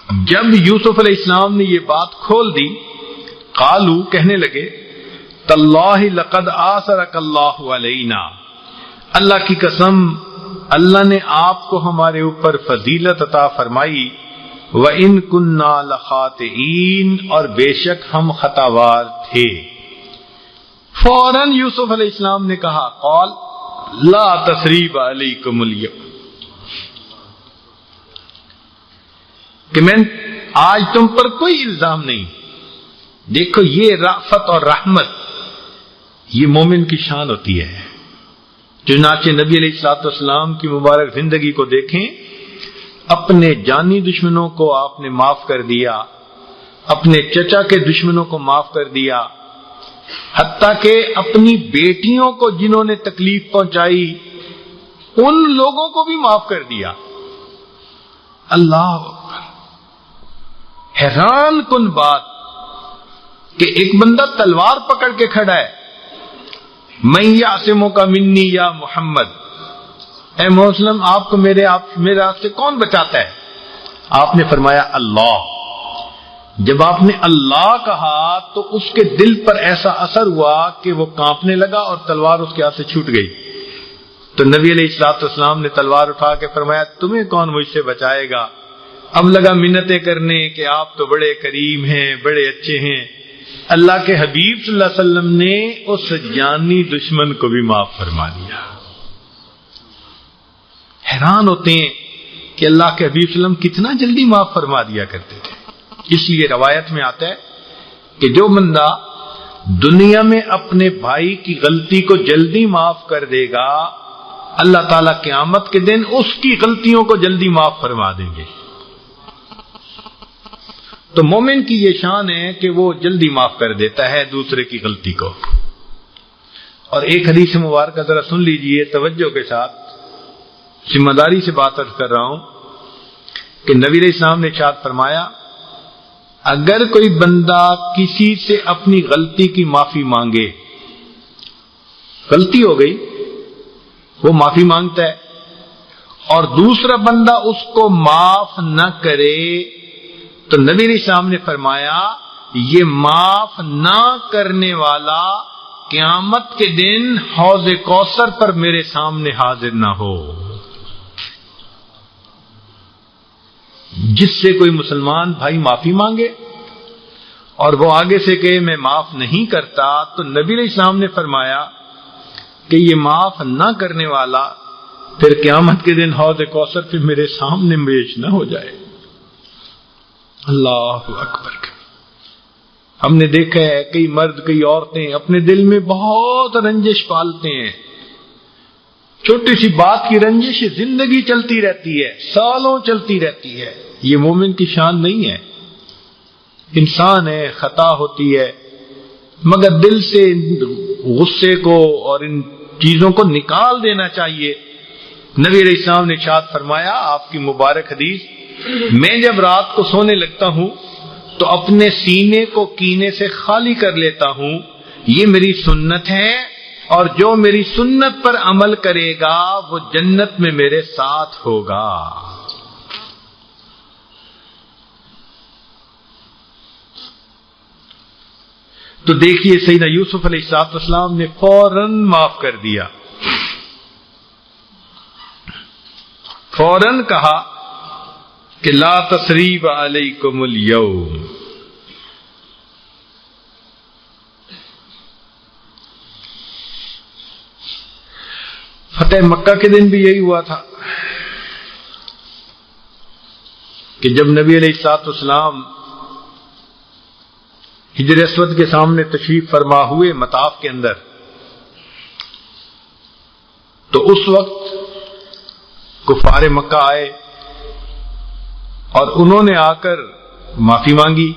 جب یوسف علیہ السلام نے یہ بات کھول دی، قالو کہنے لگے، تاللہ لقد آثرک اللہ علینا، اللہ کی قسم اللہ نے آپ کو ہمارے اوپر فضیلت عطا فرمائی، وَإِن كُنَّا لَخَاطِئِينَ، اور بے شک ہم خطاوار تھے۔ فوراً یوسف علیہ السلام نے کہا، قال لا تثریب علیکم اليوم، کہ میں آج تم پر کوئی الزام نہیں۔ دیکھو یہ رأفت اور رحمت یہ مومن کی شان ہوتی ہے۔ چنانچہ نبی علیہ الصلوۃ والسلام کی مبارک زندگی کو دیکھیں، اپنے جانی دشمنوں کو آپ نے معاف کر دیا، اپنے چچا کے دشمنوں کو معاف کر دیا، حتیٰ کہ اپنی بیٹیوں کو جنہوں نے تکلیف پہنچائی ان لوگوں کو بھی معاف کر دیا۔ اللہ اکبر! حیران کن بات کہ ایک بندہ تلوار پکڑ کے کھڑا ہے، میں یعصمک منی یا محمد، اے محمد آپ کو میرے ہاتھ سے کون بچاتا ہے؟ آپ نے فرمایا اللہ۔ جب آپ نے اللہ کہا تو اس کے دل پر ایسا اثر ہوا کہ وہ کانپنے لگا اور تلوار اس کے ہاتھ سے چھوٹ گئی۔ تو نبی علیہ الصلوۃ والسلام نے تلوار اٹھا کے فرمایا تمہیں کون مجھ سے بچائے گا؟ اب لگا منتیں کرنے کہ آپ تو بڑے کریم ہیں، بڑے اچھے ہیں۔ اللہ کے حبیب صلی اللہ علیہ وسلم نے اس جانی دشمن کو بھی معاف فرما دیا۔ حیران ہوتے ہیں کہ اللہ کے حبیب صلی اللہ علیہ وسلم کتنا جلدی معاف فرما دیا کرتے تھے۔ اس لیے روایت میں آتا ہے کہ جو بندہ دنیا میں اپنے بھائی کی غلطی کو جلدی معاف کر دے گا، اللہ تعالیٰ قیامت کے دن اس کی غلطیوں کو جلدی معاف فرما دیں گے۔ تو مومن کی یہ شان ہے کہ وہ جلدی معاف کر دیتا ہے دوسرے کی غلطی کو۔ اور ایک حدیث مبارکہ ذرا سن لیجئے توجہ کے ساتھ، ذمہ داری سے بات عرض کر رہا ہوں کہ نبی علیہ السلام نے ارشاد فرمایا، اگر کوئی بندہ کسی سے اپنی غلطی کی معافی مانگے، غلطی ہو گئی وہ معافی مانگتا ہے، اور دوسرا بندہ اس کو معاف نہ کرے، تو نبی علیہ السلام نے فرمایا یہ معاف نہ کرنے والا قیامت کے دن حوض کوثر پر میرے سامنے حاضر نہ ہو۔ جس سے کوئی مسلمان بھائی معافی مانگے اور وہ آگے سے کہے میں معاف نہیں کرتا، تو نبی علیہ السلام نے فرمایا کہ یہ معاف نہ کرنے والا پھر قیامت کے دن حوض کوثر پہ میرے سامنے پیش نہ ہو جائے۔ اللہ اکبر! ہم نے دیکھا ہے کئی مرد کئی عورتیں اپنے دل میں بہت رنجش پالتے ہیں، چھوٹی سی بات کی رنجش زندگی چلتی رہتی ہے، سالوں چلتی رہتی ہے۔ یہ مومن کی شان نہیں ہے۔ انسان ہے، خطا ہوتی ہے، مگر دل سے غصے کو اور ان چیزوں کو نکال دینا چاہیے۔ نبی علیہ السلام نے ارشاد فرمایا، آپ کی مبارک حدیث، میں جب رات کو سونے لگتا ہوں تو اپنے سینے کو کینے سے خالی کر لیتا ہوں، یہ میری سنت ہے، اور جو میری سنت پر عمل کرے گا وہ جنت میں میرے ساتھ ہوگا۔ تو دیکھیے سیدنا یوسف علیہ السلام نے فوراً معاف کر دیا، فوراً کہا کہ لا تثریب علیکم اليوم۔ فتح مکہ کے دن بھی یہی ہوا تھا کہ جب نبی علیہ الصلوۃ والسلام حجر اسود کے سامنے تشریف فرما ہوئے مطاف کے اندر، تو اس وقت کفار مکہ آئے اور انہوں نے آ کر معافی مانگی،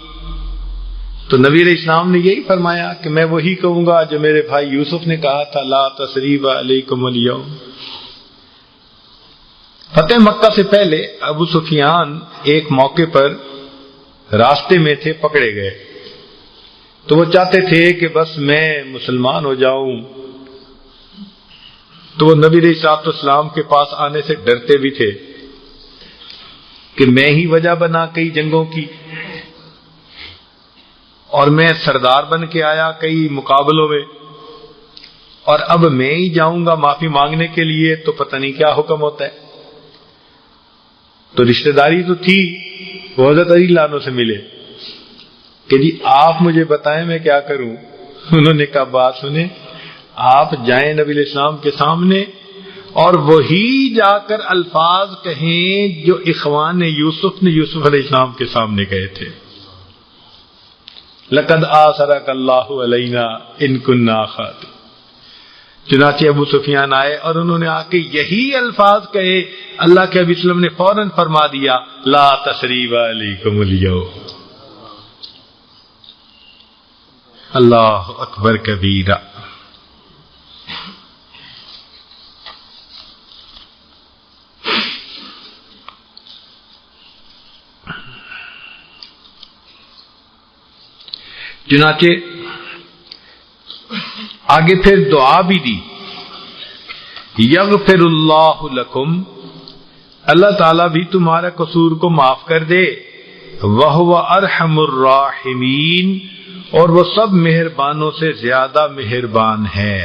تو نبی علیہ السلام نے یہی فرمایا کہ میں وہی کہوں گا جو میرے بھائی یوسف نے کہا تھا، لا تثریب علیکم اليوم۔ فتح مکہ سے پہلے ابو سفیان ایک موقع پر راستے میں تھے، پکڑے گئے، تو وہ چاہتے تھے کہ بس میں مسلمان ہو جاؤں، تو وہ نبی علیہ السلام کے پاس آنے سے ڈرتے بھی تھے کہ میں ہی وجہ بنا کئی جنگوں کی، اور میں سردار بن کے آیا کئی مقابلوں میں، اور اب میں ہی جاؤں گا معافی مانگنے کے لیے تو پتہ نہیں کیا حکم ہوتا ہے۔ تو رشتہ داری تو تھی، وہ حضرت علی اللہ عنہ سے ملے کہ جی آپ مجھے بتائیں میں کیا کروں۔ انہوں نے کہا بات سنیں، آپ جائیں نبی علیہ السلام کے سامنے اور وہی جا کر الفاظ کہیں جو اخوان یوسف نے یوسف علیہ السلام کے سامنے کہے تھے، لقد آثرک اللہ علینا ان کنا خاطئین۔ چنانچہ ابو سفیان آئے اور انہوں نے آ کے یہی الفاظ کہے، اللہ کے نبی صلی اللہ علیہ وسلم نے فوراً فرما دیا لا تثریب علیکم الیوم۔ اللہ اکبر کبیرہ۔ چنانچہ آگے پھر دعا بھی دی، یغفر اللہ لکم، اللہ تعالیٰ بھی تمہارا قصور کو معاف کر دے، وہو ارحم الراحمین، اور وہ سب مہربانوں سے زیادہ مہربان ہے۔